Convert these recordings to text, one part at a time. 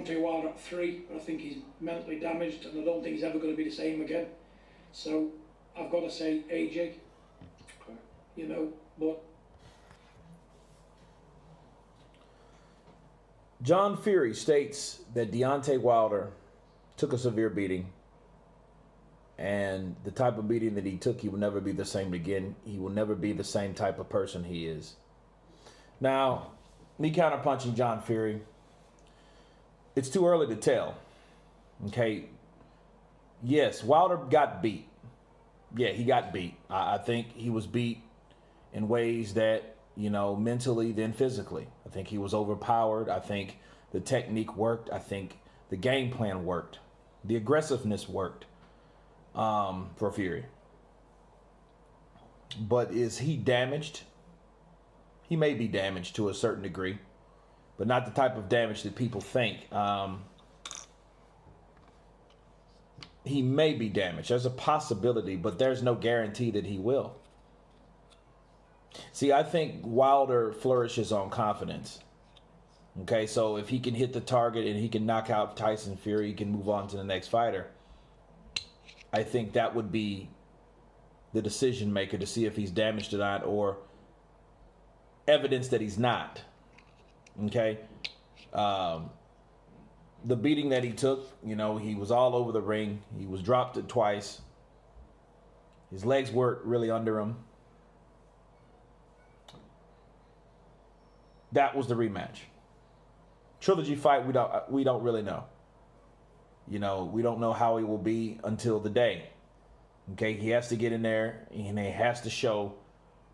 Deontay Wilder at 3, but I think he's mentally damaged, and I don't think he's ever going to be the same again. So I've got to say AJ. Okay. You know, but John Fury states that Deontay Wilder took a severe beating, and the type of beating that he took, he will never be the same again. He will never be the same type of person he is. Now, me counterpunching John Fury, it's too early to tell. Okay. Yes, Wilder got beat. Yeah, he got beat. I think he was beat in ways that, mentally than physically. I think he was overpowered. I think the technique worked. I think the game plan worked. The aggressiveness worked for Fury. But is he damaged? He may be damaged to a certain degree, but not the type of damage that people think. He may be damaged. There's a possibility, but there's no guarantee that he will. See, I think Wilder flourishes on confidence. Okay, so if he can hit the target and he can knock out Tyson Fury, he can move on to the next fighter. I think that would be the decision maker to see if he's damaged or not, or evidence that he's not. Okay? The beating that he took, he was all over the ring. He was dropped it twice. His legs weren't really under him. That was the rematch. Trilogy fight, we don't really know. We don't know how he will be until the day. Okay, he has to get in there and he has to show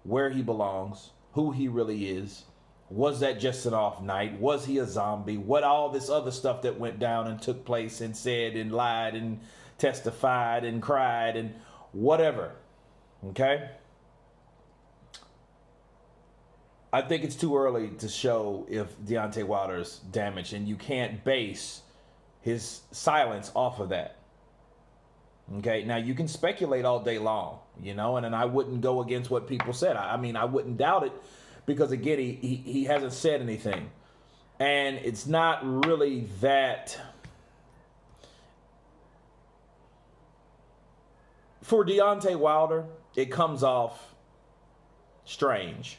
where he belongs, who he really is. Was that just an off night? Was he a zombie? What all this other stuff that went down and took place and said and lied and testified and cried and whatever. Okay? I think it's too early to show if Deontay Wilder's damaged, and you can't base his silence off of that. Okay? Now, you can speculate all day long, and I wouldn't go against what people said. I mean, I wouldn't doubt it. Because, again, he hasn't said anything. And it's not really that. For Deontay Wilder, it comes off strange.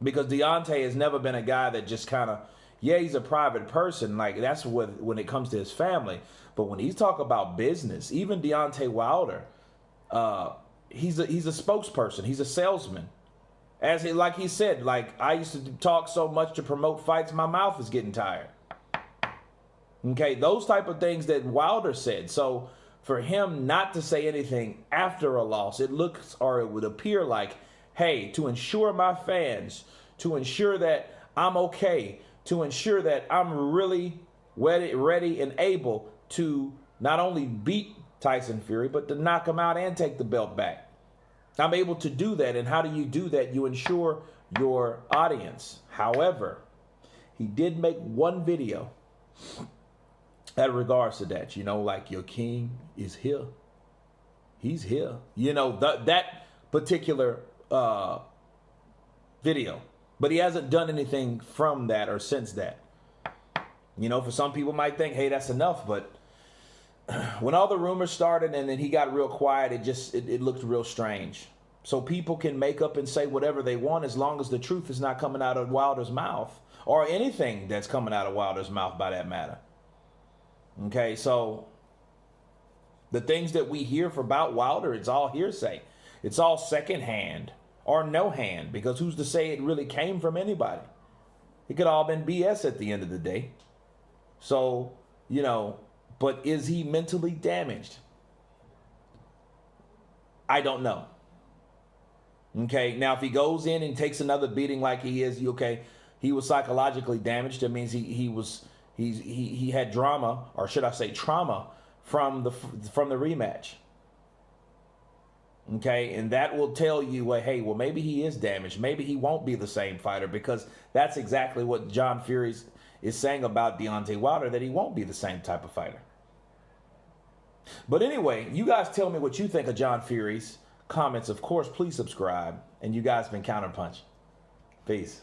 Because Deontay has never been a guy that just kind of, he's a private person. Like, that's when it comes to his family. But when he's talking about business, even Deontay Wilder, he's a spokesperson. He's a salesman. Like he said, I used to talk so much to promote fights, my mouth is getting tired. Okay, those type of things that Wilder said. So for him not to say anything after a loss, it would appear like, hey, to ensure my fans, to ensure that I'm okay, to ensure that I'm really ready and able to not only beat Tyson Fury, but to knock him out and take the belt back. I'm able to do that. And how do you do that? You ensure your audience. However, he did make one video that regards to that. Like, your king is here. He's here. That particular video. But he hasn't done anything from that or since that. For some people might think, hey, that's enough. But when all the rumors started and then he got real quiet, it looked real strange. So people can make up and say whatever they want as long as the truth is not coming out of Wilder's mouth, or anything that's coming out of Wilder's mouth by that matter. Okay, so the things that we hear about Wilder, it's all hearsay. It's all secondhand or no hand, because who's to say it really came from anybody? It could all been BS at the end of the day. So, but is he mentally damaged? I don't know. Okay, now if he goes in and takes another beating like he is, he was psychologically damaged. That means he had drama, or should I say trauma, from the rematch. Okay, and that will tell you, well, maybe he is damaged. Maybe he won't be the same fighter, because that's exactly what John Fury is saying about Deontay Wilder, that he won't be the same type of fighter. But anyway, you guys tell me what you think of John Fury's comments. Of course, please subscribe. And you guys been Counterpunch. Peace.